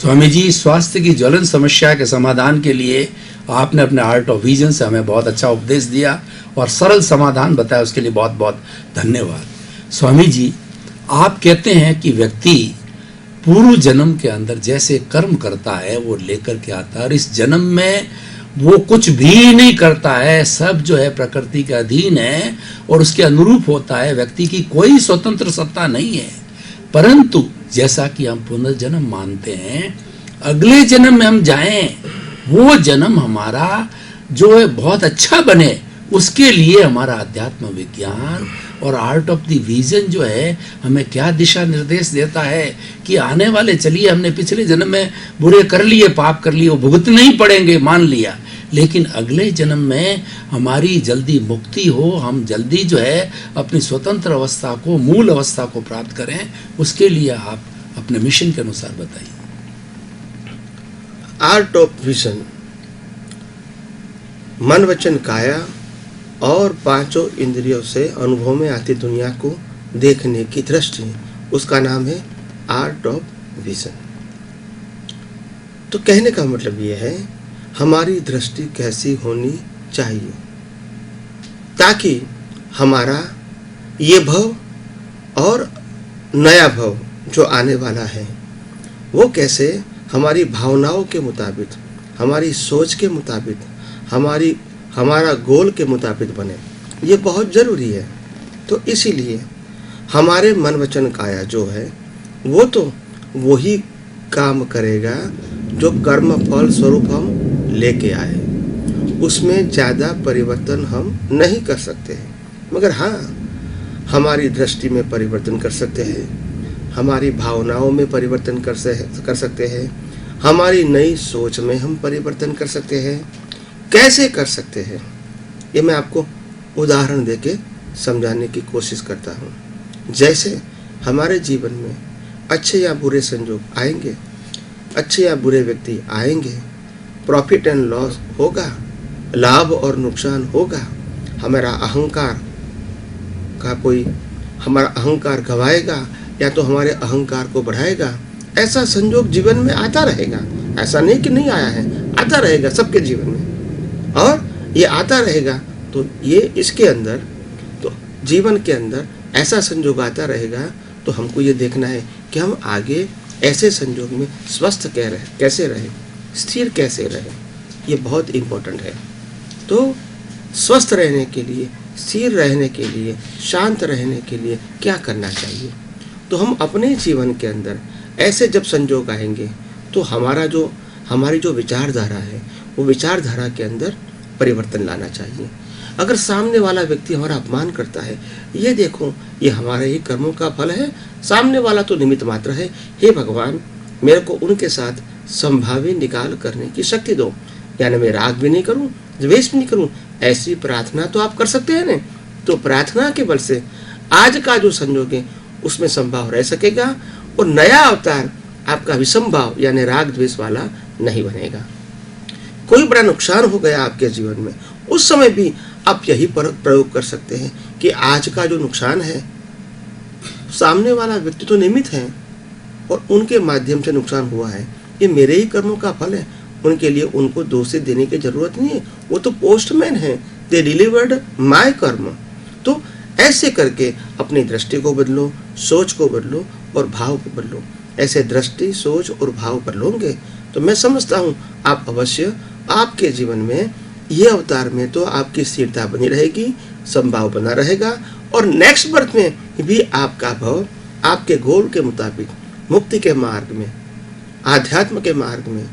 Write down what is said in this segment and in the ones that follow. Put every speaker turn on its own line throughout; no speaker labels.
स्वामी जी, स्वास्थ्य की ज्वलन समस्या के समाधान के लिए आपने अपने आर्ट ऑफ विजन से हमें बहुत अच्छा उपदेश दिया और सरल समाधान बताया, उसके लिए बहुत बहुत धन्यवाद। स्वामी जी, आप कहते हैं कि व्यक्ति पूर्व जन्म के अंदर जैसे कर्म करता है वो लेकर के आता है, और इस जन्म में वो कुछ भी नहीं करता है, सब जो है प्रकृति के अधीन है और उसके अनुरूप होता है। व्यक्ति की कोई स्वतंत्र सत्ता नहीं है। परंतु जैसा कि हम पुनर्जन्म मानते हैं, अगले जन्म में हम जाएं, वो जन्म हमारा जो है बहुत अच्छा बने, उसके लिए हमारा अध्यात्म विज्ञान और आर्ट ऑफ द विजन जो है हमें क्या दिशा निर्देश देता है कि आने वाले, चलिए हमने पिछले जन्म में बुरे कर लिए, पाप कर लिए, वो भुगतने ही पड़ेंगे, मान लिया, लेकिन अगले जन्म में हमारी जल्दी मुक्ति हो, हम जल्दी जो है अपनी स्वतंत्र अवस्था को, मूल अवस्था को प्राप्त करें, उसके लिए आप अपने मिशन के अनुसार बताइए।
आर्ट ऑफ विजन मन वचन काया और पांचों इंद्रियों से अनुभव में आती दुनिया को देखने की दृष्टि, उसका नाम है आर्ट ऑफ विजन। तो कहने का मतलब यह है, हमारी दृष्टि कैसी होनी चाहिए ताकि हमारा ये भव और नया भव जो आने वाला है वो कैसे हमारी भावनाओं के मुताबिक, हमारी सोच के मुताबिक, हमारा गोल के मुताबिक बने, ये बहुत ज़रूरी है। तो इसीलिए हमारे मन वचन काया जो है वो तो वही काम करेगा जो कर्म फल स्वरूप हम लेके आए, उसमें ज़्यादा परिवर्तन हम नहीं कर सकते हैं, मगर हाँ हमारी दृष्टि में परिवर्तन कर सकते हैं, हमारी भावनाओं में परिवर्तन कर सकते हैं, हमारी नई सोच में हम परिवर्तन कर सकते हैं। कैसे कर सकते हैं ये मैं आपको उदाहरण देके समझाने की कोशिश करता हूँ। जैसे हमारे जीवन में अच्छे या बुरे संयोग आएंगे, अच्छे या बुरे व्यक्ति आएंगे, प्रॉफिट एंड लॉस होगा, लाभ और नुकसान होगा, हमारा अहंकार गवाएगा या तो हमारे अहंकार को बढ़ाएगा, ऐसा संयोग जीवन में आता रहेगा। ऐसा नहीं कि नहीं आया है, आता रहेगा सबके जीवन में, और ये आता रहेगा तो ये इसके अंदर, तो जीवन के अंदर ऐसा संयोग आता रहेगा। तो हमको ये देखना है कि हम आगे ऐसे संयोग में स्वस्थ कैसे रहे, स्थिर कैसे रहे, ये बहुत इम्पोर्टेंट है। तो स्वस्थ रहने के लिए, स्थिर रहने के लिए, शांत रहने के लिए क्या करना चाहिए? तो हम अपने जीवन के अंदर ऐसे जब संयोग आएंगे तो हमारी जो विचारधारा है वो विचारधारा के अंदर परिवर्तन लाना चाहिए। अगर सामने वाला व्यक्ति हमारा अपमान करता है, ये देखो ये हमारे ही कर्मों का फल है, सामने वाला तो निमित्त मात्र है, हे भगवान मेरे को उनके साथ संभावी निकाल करने की शक्ति दो, यानी मैं राग भी नहीं करूं, द्वेष भी नहीं करूं, ऐसी प्रार्थना तो आप कर सकते हैं ना। तो प्रार्थना के बल से आज का जो संयोग है उसमें संभाव रह सकेगा और नया अवतार आपका विसंभाव यानी राग द्वेष वाला नहीं बनेगा। कोई बड़ा नुकसान हो गया आपके जीवन में, उस समय भी आप यही प्रयोग कर सकते हैं कि आज का जो नुकसान है, सामने वाला व्यक्ति तो निमित्त है और उनके माध्यम से नुकसान हुआ है, ये मेरे ही कर्मों का फल है, उनके लिए उनको दोषी देने की जरूरत नहीं है, वो तो पोस्टमैन है, दे डिलीवर्ड माय कर्म। तो ऐसे करके अपनी दृष्टि को बदलो, सोच को बदलो और भाव को बदलो। ऐसे दृष्टि, सोच और भाव बदलोगे तो मैं समझता हूँ आप अवश्य आपके जीवन में ये अवतार में तो आपकी स्थिरता बनी रहेगी, संभाव बना रहेगा और नेक्स्ट बर्थ में भी आपका भाव आपके गोल के मुताबिक मुक्ति के मार्ग में, आध्यात्म के मार्ग में,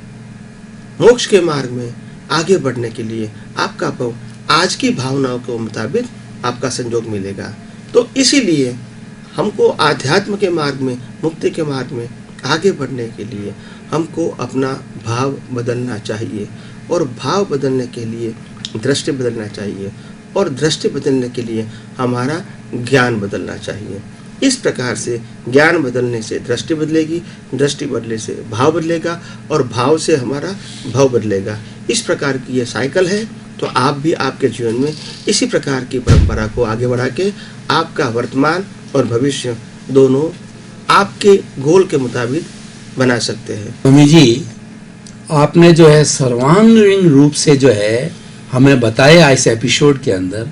मोक्ष के मार्ग में आगे बढ़ने के लिए आपका भाव आज की भावनाओं के मुताबिक आपका संयोग मिलेगा। तो इसीलिए हमको आध्यात्म के मार्ग में, मुक्ति के मार्ग में आगे बढ़ने के लिए हमको अपना भाव बदलना चाहिए और भाव बदलने के लिए दृष्टि बदलना चाहिए और दृष्टि बदलने के लिए हमारा ज्ञान बदलना चाहिए। इस प्रकार से ज्ञान बदलने से दृष्टि बदलेगी, दृष्टि बदलने से भाव बदलेगा और भाव से हमारा भाव बदलेगा। इस प्रकार की ये साइकिल है। तो आप भी आपके जीवन में इसी प्रकार की परंपरा को आगे बढ़ा के आपका वर्तमान और भविष्य दोनों आपके गोल के मुताबिक बना सकते हैं।
स्वामी जी, आपने जो है सर्वांगीण रूप से जो है हमें बताया इस एपिसोड के अंदर,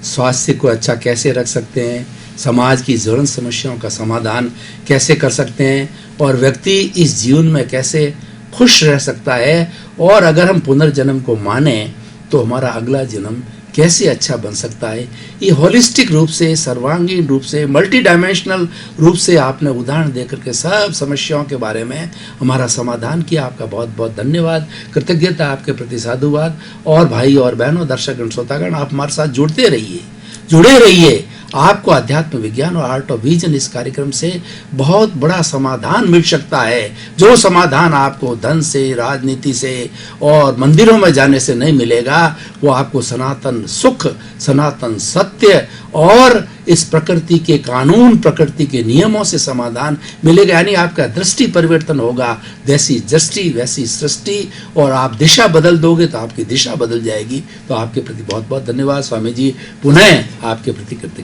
स्वास्थ्य को अच्छा कैसे रख सकते हैं, समाज की ज्वलंत समस्याओं का समाधान कैसे कर सकते हैं, और व्यक्ति इस जीवन में कैसे खुश रह सकता है, और अगर हम पुनर्जन्म को माने तो हमारा अगला जन्म कैसे अच्छा बन सकता है। ये होलिस्टिक रूप से, सर्वांगीण रूप से, मल्टी डायमेंशनल रूप से आपने उदाहरण देकर के सब समस्याओं के बारे में हमारा समाधान किया। आपका बहुत बहुत धन्यवाद, कृतज्ञता आपके प्रति, साधुवाद। और भाई और बहनों, दर्शक श्रोतागण, आप हमारे साथ जुड़ते रहिए, जुड़े रहिए। आपको अध्यात्म विज्ञान और आर्ट ऑफ विजन इस कार्यक्रम से बहुत बड़ा समाधान मिल सकता है, जो समाधान आपको धन से, राजनीति से और मंदिरों में जाने से नहीं मिलेगा। वो आपको सनातन सुख, सनातन सत्य और इस प्रकृति के कानून, प्रकृति के नियमों से समाधान मिलेगा। यानी आपका दृष्टि परिवर्तन होगा, जैसी दृष्टि वैसी सृष्टि, और आप दिशा बदल दोगे तो आपकी दिशा बदल जाएगी। तो आपके प्रति बहुत बहुत धन्यवाद स्वामी जी, पुनः आपके प्रति कृतज्ञ।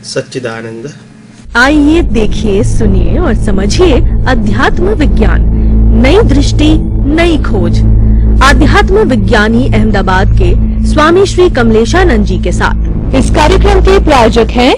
सच्चिदानंद।
आइए देखिए, सुनिए और समझिए अध्यात्म विज्ञान, नई दृष्टि, नई खोज। आध्यात्म विज्ञानी अहमदाबाद के स्वामी श्री कमलेशानंद जी के साथ। इस कार्यक्रम के प्रायोजक हैं